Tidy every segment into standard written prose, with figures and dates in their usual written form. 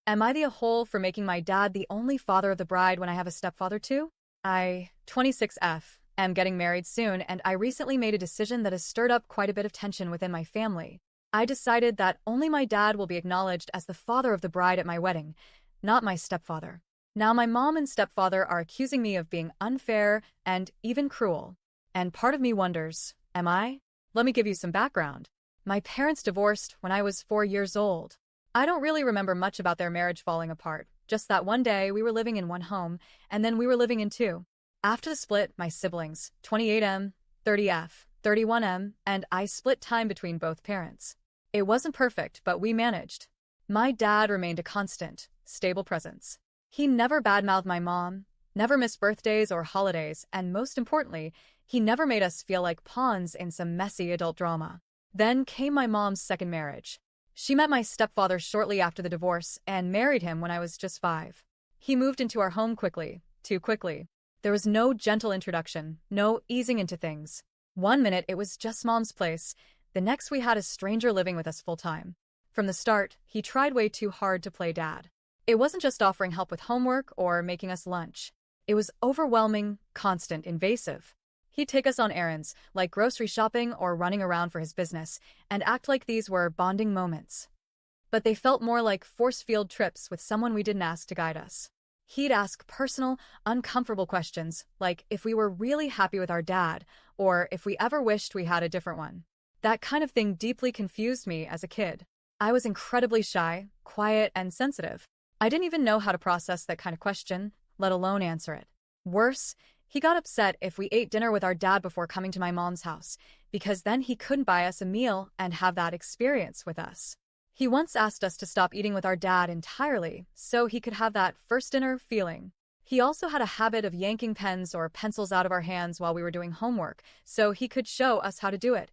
Am I the a-hole for making my dad the only father of the bride when I have a stepfather too? 26F, am getting married soon, and I recently made a decision that has stirred up quite a bit of tension within my family. I decided that only my dad will be acknowledged as the father of the bride at my wedding, not my stepfather. Now my mom and stepfather are accusing me of being unfair and even cruel. And part of me wonders, am I? Let me give you some background. My parents divorced when I was 4 years old. I don't really remember much about their marriage falling apart, just that one day we were living in one home, and then we were living in two. After the split, my siblings, 28M, 30F, 31M, and I split time between both parents. It wasn't perfect, but we managed. My dad remained a constant, stable presence. He never badmouthed my mom, never missed birthdays or holidays, and most importantly, he never made us feel like pawns in some messy adult drama. Then came my mom's second marriage. She met my stepfather shortly after the divorce and married him when I was just 5. He moved into our home quickly, too quickly. There was no gentle introduction, no easing into things. One minute it was just mom's place, the next we had a stranger living with us full-time. From the start, he tried way too hard to play dad. It wasn't just offering help with homework or making us lunch. It was overwhelming, constant, invasive. He'd take us on errands, like grocery shopping or running around for his business, and act like these were bonding moments. But they felt more like force-field trips with someone we didn't ask to guide us. He'd ask personal, uncomfortable questions, like if we were really happy with our dad, or if we ever wished we had a different one. That kind of thing deeply confused me as a kid. I was incredibly shy, quiet, and sensitive. I didn't even know how to process that kind of question, let alone answer it. Worse, he got upset if we ate dinner with our dad before coming to my mom's house, because then he couldn't buy us a meal and have that experience with us. He once asked us to stop eating with our dad entirely, so he could have that first dinner feeling. He also had a habit of yanking pens or pencils out of our hands while we were doing homework, so he could show us how to do it,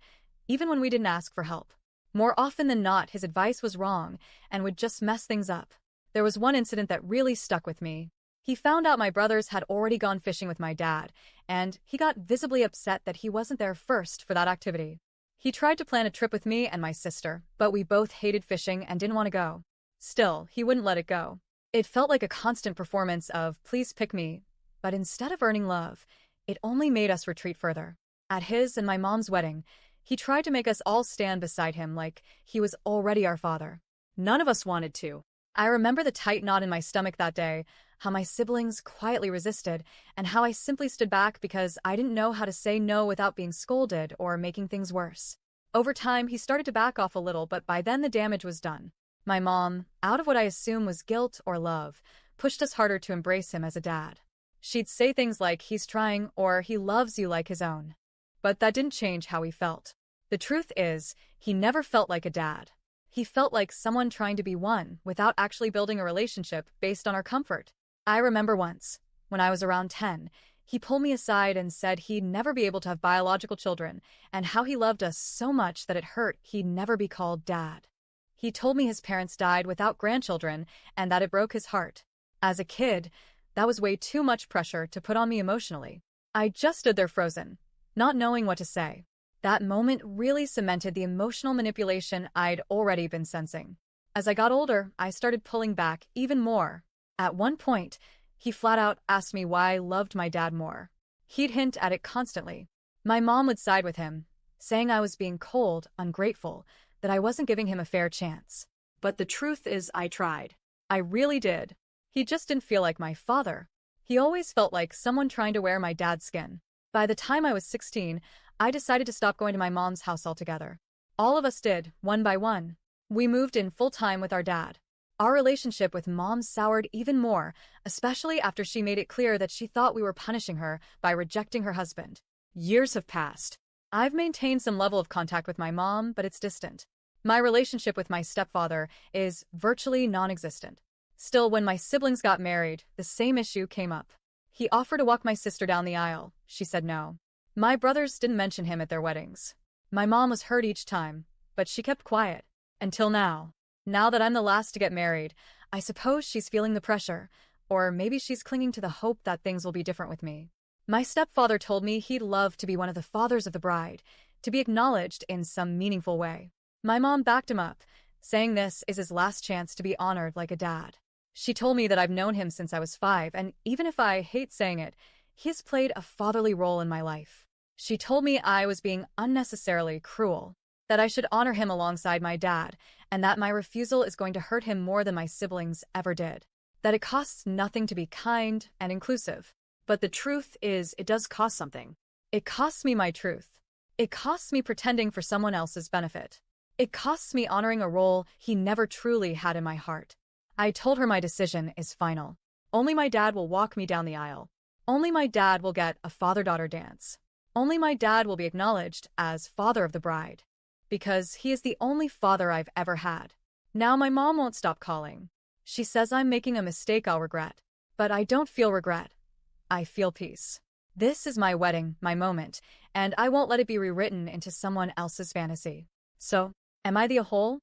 even when we didn't ask for help. More often than not, his advice was wrong and would just mess things up. There was one incident that really stuck with me. He found out my brothers had already gone fishing with my dad, and he got visibly upset that he wasn't there first for that activity. He tried to plan a trip with me and my sister, but we both hated fishing and didn't want to go. Still, he wouldn't let it go. It felt like a constant performance of, please pick me, but instead of earning love, it only made us retreat further. At his and my mom's wedding, he tried to make us all stand beside him like he was already our father. None of us wanted to. I remember the tight knot in my stomach that day, how my siblings quietly resisted, and how I simply stood back because I didn't know how to say no without being scolded or making things worse. Over time, he started to back off a little, but by then the damage was done. My mom, out of what I assume was guilt or love, pushed us harder to embrace him as a dad. She'd say things like, he's trying, or he loves you like his own. But that didn't change how he felt. The truth is, he never felt like a dad. He felt like someone trying to be one without actually building a relationship based on our comfort. I remember once, when I was around 10, he pulled me aside and said he'd never be able to have biological children and how he loved us so much that it hurt he'd never be called dad. He told me his parents died without grandchildren and that it broke his heart. As a kid, that was way too much pressure to put on me emotionally. I just stood there frozen, not knowing what to say. That moment really cemented the emotional manipulation I'd already been sensing. As I got older, I started pulling back even more. At one point, he flat out asked me why I loved my dad more. He'd hint at it constantly. My mom would side with him, saying I was being cold, ungrateful, that I wasn't giving him a fair chance. But the truth is I tried. I really did. He just didn't feel like my father. He always felt like someone trying to wear my dad's skin. By the time I was 16, I decided to stop going to my mom's house altogether. All of us did, one by one. We moved in full-time with our dad. Our relationship with Mom soured even more, especially after she made it clear that she thought we were punishing her by rejecting her husband. Years have passed. I've maintained some level of contact with my mom, but it's distant. My relationship with my stepfather is virtually non-existent. Still, when my siblings got married, the same issue came up. He offered to walk my sister down the aisle. She said no. My brothers didn't mention him at their weddings. My mom was hurt each time, but she kept quiet. Until now. Now that I'm the last to get married, I suppose she's feeling the pressure, or maybe she's clinging to the hope that things will be different with me. My stepfather told me he'd love to be one of the fathers of the bride, to be acknowledged in some meaningful way. My mom backed him up, saying this is his last chance to be honored like a dad. She told me that I've known him since I was 5, and even if I hate saying it, he has played a fatherly role in my life. She told me I was being unnecessarily cruel, that I should honor him alongside my dad, and that my refusal is going to hurt him more than my siblings ever did. That it costs nothing to be kind and inclusive. But the truth is, it does cost something. It costs me my truth. It costs me pretending for someone else's benefit. It costs me honoring a role he never truly had in my heart. I told her my decision is final. Only my dad will walk me down the aisle. Only my dad will get a father-daughter dance. Only my dad will be acknowledged as father of the bride. Because he is the only father I've ever had. Now my mom won't stop calling. She says I'm making a mistake I'll regret. But I don't feel regret. I feel peace. This is my wedding, my moment, and I won't let it be rewritten into someone else's fantasy. So, am I the whole?